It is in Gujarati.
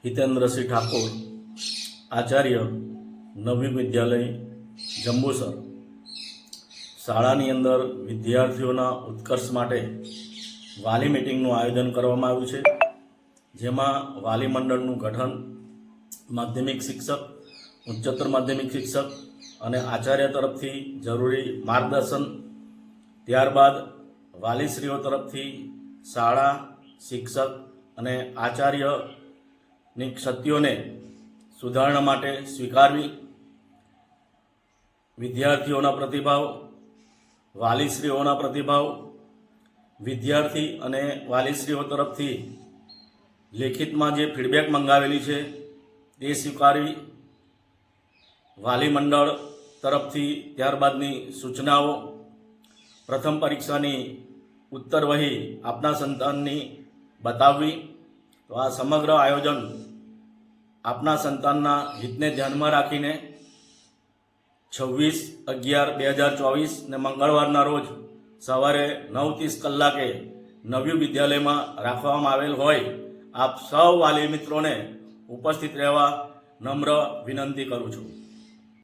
હિતેન્દ્રસિંહ ઠાકોર, આચાર્ય, નવયુગ વિદ્યાલય, જંબુસર. શાળાની અંદર વિદ્યાર્થીઓના ઉત્કર્ષ માટે વાલી મિટિંગનું આયોજન કરવામાં આવ્યું છે, જેમાં વાલી મંડળનું ગઠન માધ્યમિક શિક્ષક, ઉચ્ચતર માધ્યમિક શિક્ષક અને આચાર્ય તરફથી જરૂરી માર્ગદર્શન, ત્યારબાદ વાલીશ્રીઓ તરફથી શાળા, શિક્ષક અને આચાર્યની ક્ષતિઓને સુધારણા માટે સ્વીકારવી, વિદ્યાર્થીઓના પ્રતિભાવ, વાલીશ્રીઓના પ્રતિભાવ, વિદ્યાર્થી અને વાલીશ્રીઓ તરફથી લેખિતમાં જે ફીડબેક મંગાવેલી છે તે સ્વીકારવી, વાલી મંડળ તરફથી ત્યારબાદની સૂચનાઓ, પ્રથમ પરીક્ષાની ઉત્તર વહી આપના સંતાનની બતાવવી. તો આ સમગ્ર આયોજન આપના સંતાનના હિતને ધ્યાનમાં રાખીને 26/11/2024 ને મંગળવારના રોજ સવારે 9:30 કલાકે નવયુગ વિદ્યાલયમાં રાખવામાં આવેલ હોય. આપ સૌ વાલી મિત્રોને ઉપસ્થિત રહેવા નમ્ર વિનંતી કરું છું.